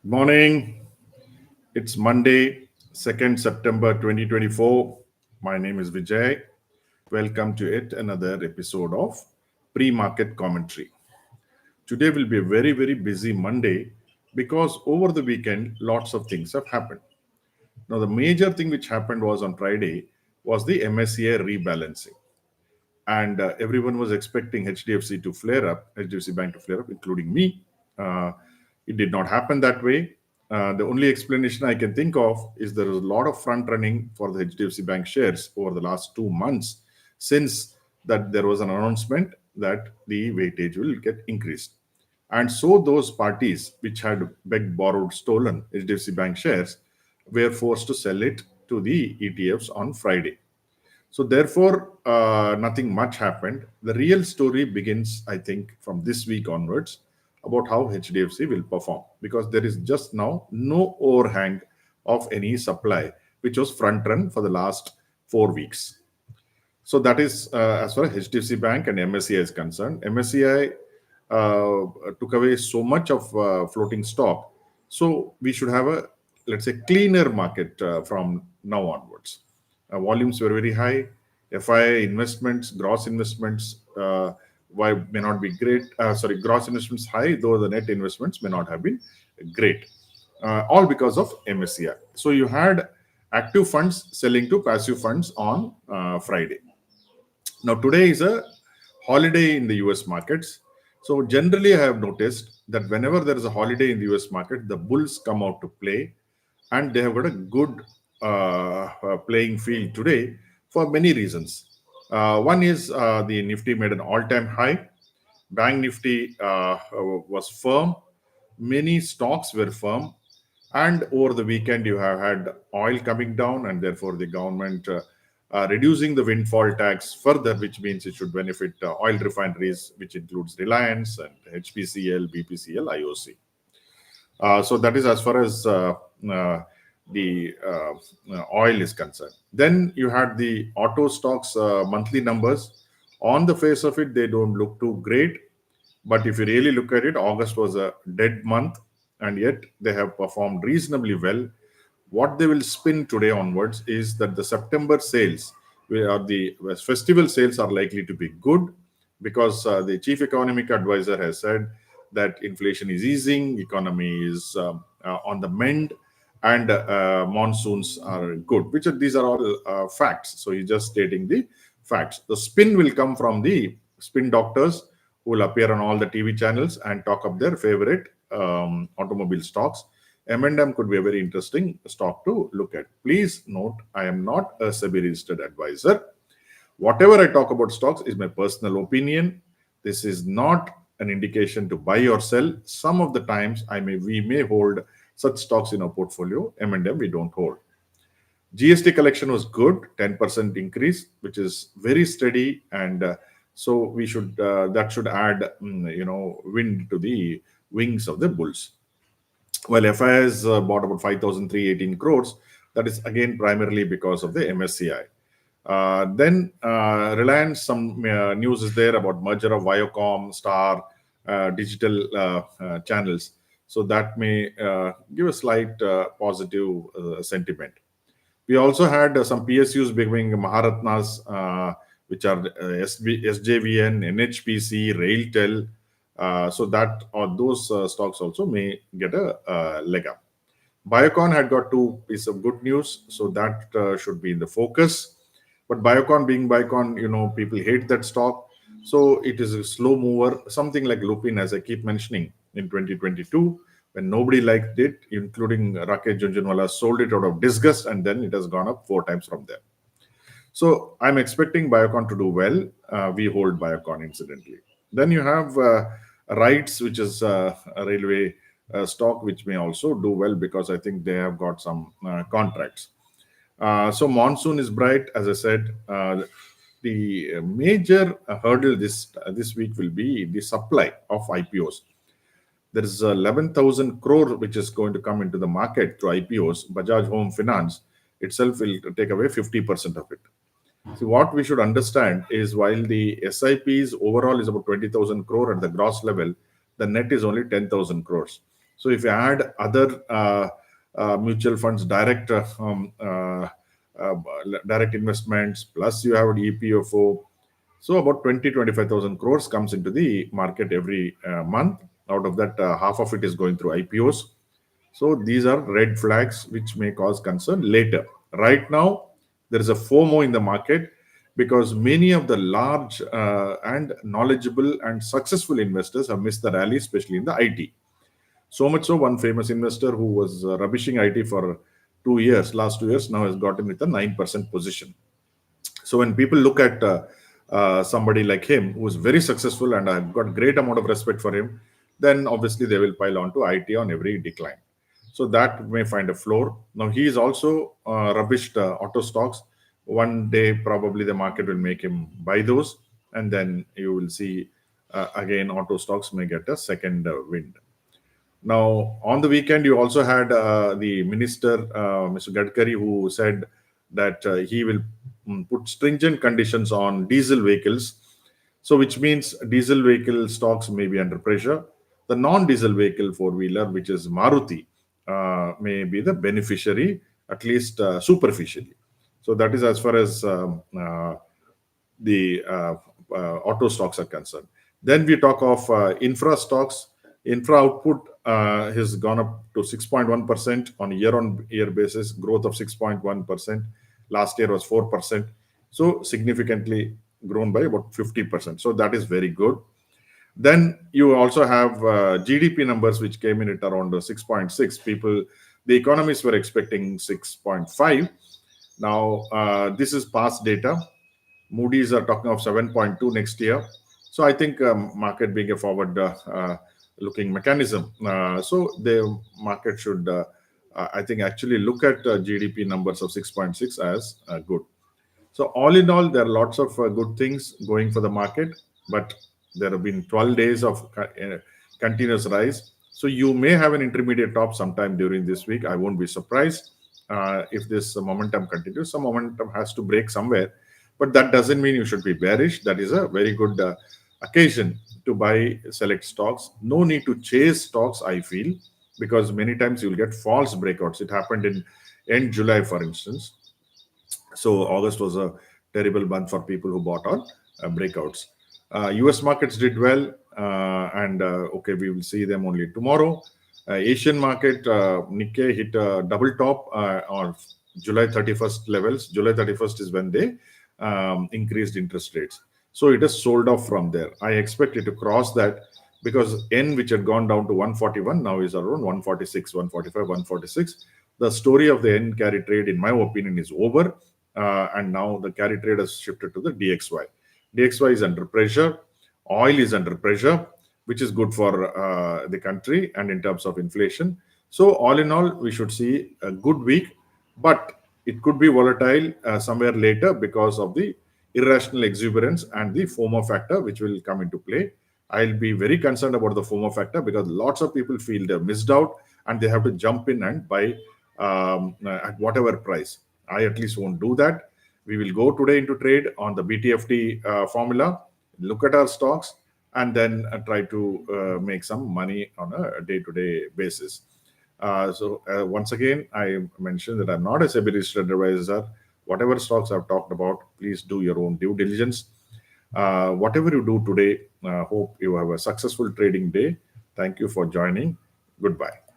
Morning. It's Monday, 2nd September 2024. My name is Vijay. Welcome to yet another episode of Pre-Market Commentary. Today will be a very busy Monday because over the weekend lots of things have happened. Now the major thing which happened was on Friday was the MSCI rebalancing, and everyone was expecting HDFC to flare up, HDFC Bank to flare up, including me. Uh, it did not happen that way. The only explanation I can think of is there was a lot of front running for the HDFC Bank shares over the last 2 months since that there was an announcement that the weightage will get increased. And so those parties which had begged, borrowed, stolen HDFC Bank shares were forced to sell it to the ETFs on Friday. So therefore, nothing much happened. The real story begins, I think, from this week onwards about how HDFC will perform because there is just now no overhang of any supply, which was front run for the last 4 weeks. So that is as far as HDFC Bank and MSCI is concerned. MSCI took away so much of floating stock, so we should have a, let's say, cleaner market from now onwards. Volumes were very high. FII investments, gross investments, why may not be great. Sorry, gross investments high, though the net investments may not have been great. All because of MSCI. So you had active funds selling to passive funds on Friday. Now, today is a holiday in the US markets. So, generally, I have noticed that whenever there is a holiday in the US market, the bulls come out to play and they have got a good playing field today for many reasons. One is the Nifty made an all time high, Bank Nifty was firm, many stocks were firm, and over the weekend you have had oil coming down, and therefore the government reducing the windfall tax further, which means it should benefit oil refineries, which includes Reliance and HPCL, BPCL, IOC. So that is as far as the oil is concerned. Then you had the auto stocks monthly numbers. On the face of it, they don't look too great, but if you really look at it, August was a dead month, and yet they have performed reasonably well. What they will spin today onwards is that the September sales, where the festival sales are likely to be good because the chief economic advisor has said that inflation is easing, economy is on the mend, and monsoons are good. These are all facts. So he's just stating the facts. The spin will come from the spin doctors who will appear on all the TV channels and talk up their favorite automobile stocks. M&M could be a very interesting stock to look at. Please note, I am not a SEBI registered advisor. Whatever I talk about stocks is my personal opinion. This is not an indication to buy or sell. Some of the times we may hold such stocks in our portfolio. M&M we don't hold. GST collection was good, 10% increase, which is very steady, and so we should that should add wind to the wings of the bulls. Well, FIS bought about 5,318 crores. That is again primarily because of the MSCI. Then Reliance, some news is there about merger of Viacom, Star, digital channels. So that may give a slight positive sentiment. We also had some PSUs becoming Maharatnas, which are SJVN, NHPC, Railtel. So that or those stocks also may get a leg up. Biocon had got two pieces of good news, so that should be in the focus. But Biocon being Biocon, people hate that stock. So it is a slow mover, something like Lupin, as I keep mentioning, in 2022, when nobody liked it, including Rakesh Jhunjhunwala, sold it out of disgust, and then it has gone up 4 times from there. So I'm expecting Biocon to do well. We hold Biocon, incidentally. Then you have RITES, which is a railway stock, which may also do well because I think they have got some contracts. So monsoon is bright, as I said. The major hurdle this week will be the supply of IPOs. There is 11,000 crore which is going to come into the market through IPOs. Bajaj Home Finance itself will take away 50% of it. So what we should understand is while the SIPs overall is about 20,000 crore at the gross level, the net is only 10,000 crores. So if you add other mutual funds, uh, direct investments, plus you have an EPFO, so about 20-25,000 crores comes into the market every month. Out of that, half of it is going through IPOs. So these are red flags which may cause concern later. Right now, there is a FOMO in the market because many of the large and knowledgeable and successful investors have missed the rally, especially in the IT. So much so, one famous investor who was rubbishing IT for 2 years, last 2 years, now has gotten with a 9% position. So when people look at somebody like him who is very successful, and I've got great amount of respect for him, then obviously they will pile on to IT on every decline. So that may find a floor. Now he is also rubbished auto stocks. One day probably the market will make him buy those, and then you will see again auto stocks may get a second wind. Now, on the weekend, you also had the minister, Mr. Gadkari, who said that he will put stringent conditions on diesel vehicles. So, which means diesel vehicle stocks may be under pressure. The non-diesel vehicle four-wheeler, which is Maruti, may be the beneficiary, at least superficially. So that is as far as the auto stocks are concerned. Then we talk of infra stocks. Infra output has gone up to 6.1% on a year-on-year basis, growth of 6.1%. Last year was 4%. So significantly grown by about 50%. So that is very good. Then you also have GDP numbers, which came in at around 6.6. The economists were expecting 6.5. Now, this is past data. Moody's are talking of 7.2 next year. So I think market being a forward looking mechanism. So the market should, I think, actually look at GDP numbers of 6.6 as good. So all in all, there are lots of good things going for the market, but there have been 12 days of continuous rise. So you may have an intermediate top sometime during this week. I won't be surprised if this momentum continues. Some momentum has to break somewhere, but that doesn't mean you should be bearish. That is a very good occasion to buy select stocks. No need to chase stocks, I feel, because many times you'll get false breakouts. It happened in end July, for instance. So August was a terrible month for people who bought on breakouts. US markets did well, and okay, we will see them only tomorrow. Asian market, Nikkei hit a double top on July 31st levels. July 31st is when they increased interest rates. So it has sold off from there. I expect it to cross that because N, which had gone down to 141, now is around 146, 145, 146. The story of the N carry trade, in my opinion, is over. And now the carry trade has shifted to the DXY. DXY is under pressure. Oil is under pressure, which is good for the country and in terms of inflation. So all in all, we should see a good week, but it could be volatile somewhere later because of the irrational exuberance and the FOMO factor, which will come into play. I'll be very concerned about the FOMO factor because lots of people feel they're missed out and they have to jump in and buy at whatever price. I at least won't do that. We will go today into trade on the BTFT formula, look at our stocks, and then try to make some money on a day-to-day basis. Once again, I mentioned that I'm not a SEBI registered advisor. Whatever stocks I've talked about, please do your own due diligence. Whatever you do today, hope you have a successful trading day. Thank you for joining. Goodbye.